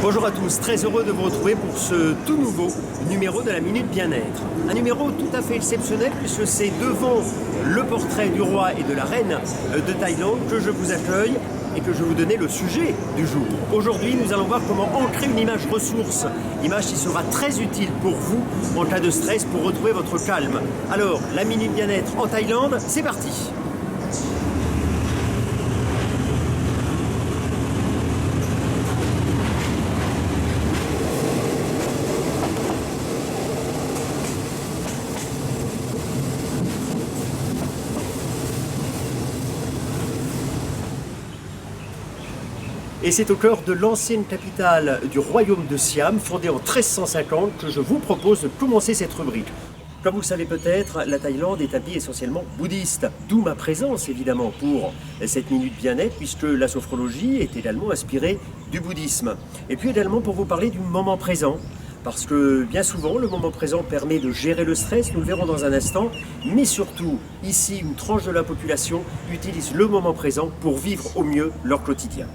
Bonjour à tous, très heureux de vous retrouver pour ce tout nouveau numéro de la Minute Bien-être. Un numéro tout à fait exceptionnel puisque c'est devant le portrait du roi et de la reine de Thaïlande que je vous accueille et que je vais vous donner le sujet du jour. Aujourd'hui, nous allons voir comment ancrer une image ressource, image qui sera très utile pour vous en cas de stress pour retrouver votre calme. Alors, la Minute Bien-être en Thaïlande, c'est parti! Et c'est au cœur de l'ancienne capitale du royaume de Siam, fondée en 1350, que je vous propose de commencer cette rubrique. Comme vous le savez peut-être, la Thaïlande est un pays essentiellement bouddhiste, d'où ma présence évidemment pour cette minute bien-être, puisque la sophrologie est également inspirée du bouddhisme. Et puis également pour vous parler du moment présent, parce que bien souvent le moment présent permet de gérer le stress, nous le verrons dans un instant, mais surtout ici une tranche de la population utilise le moment présent pour vivre au mieux leur quotidien.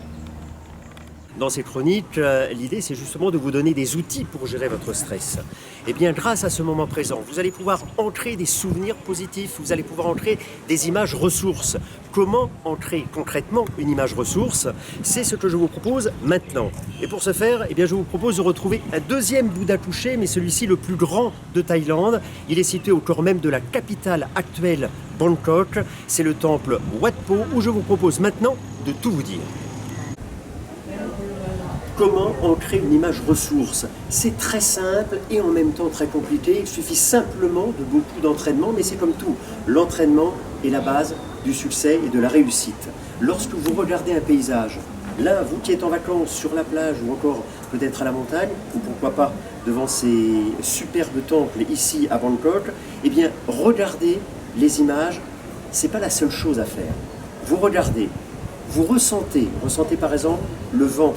Dans ces chroniques, l'idée c'est justement de vous donner des outils pour gérer votre stress. Et bien grâce à ce moment présent, vous allez pouvoir ancrer des souvenirs positifs, vous allez pouvoir ancrer des images ressources. Comment ancrer concrètement une image ressource? C'est ce que je vous propose maintenant. Et pour ce faire, eh bien, je vous propose de retrouver un deuxième Bouddha couché, mais celui-ci le plus grand de Thaïlande. Il est situé au cœur même de la capitale actuelle, Bangkok. C'est le temple Wat Po, où je vous propose maintenant de tout vous dire. Comment ancrer une image ressource? C'est très simple et en même temps très compliqué. Il suffit simplement de beaucoup d'entraînement, mais c'est comme tout. L'entraînement est la base du succès et de la réussite. Lorsque vous regardez un paysage, là, vous qui êtes en vacances sur la plage ou encore peut-être à la montagne, ou pourquoi pas devant ces superbes temples ici à Bangkok, eh bien, regardez les images, c'est pas la seule chose à faire. Vous regardez, vous ressentez par exemple le vent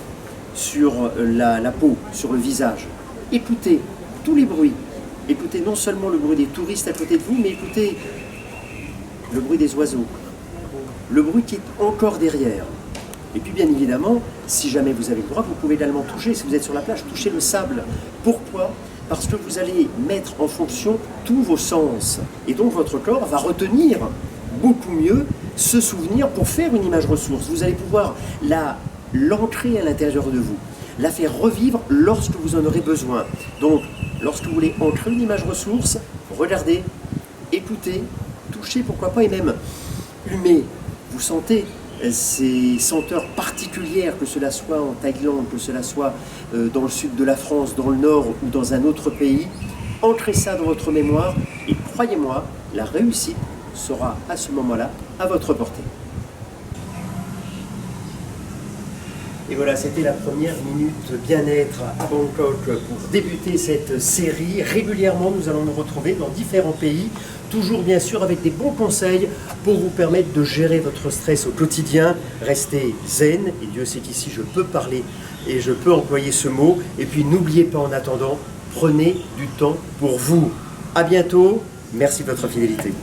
sur la peau, sur le visage. Écoutez tous les bruits. Écoutez non seulement le bruit des touristes à côté de vous, mais écoutez le bruit des oiseaux, le bruit qui est encore derrière. Et puis bien évidemment, si jamais vous avez le droit, vous pouvez également toucher, si vous êtes sur la plage, toucher le sable. Pourquoi ? Parce que vous allez mettre en fonction tous vos sens. Et donc votre corps va retenir beaucoup mieux ce souvenir pour faire une image ressource. Vous allez pouvoir l'ancrer à l'intérieur de vous, la faire revivre lorsque vous en aurez besoin. Donc, lorsque vous voulez ancrer une image ressource, regardez, écoutez, touchez, pourquoi pas, et même humez. Vous sentez ces senteurs particulières, que cela soit en Thaïlande, que cela soit dans le sud de la France, dans le nord ou dans un autre pays. Ancrez ça dans votre mémoire et croyez-moi, la réussite sera à ce moment-là à votre portée. Et voilà, c'était la première minute bien-être à Bangkok pour débuter cette série. Régulièrement, nous allons nous retrouver dans différents pays, toujours bien sûr avec des bons conseils pour vous permettre de gérer votre stress au quotidien. Restez zen, et Dieu sait qu'ici je peux parler et je peux employer ce mot. Et puis n'oubliez pas en attendant, prenez du temps pour vous. À bientôt, merci de votre fidélité.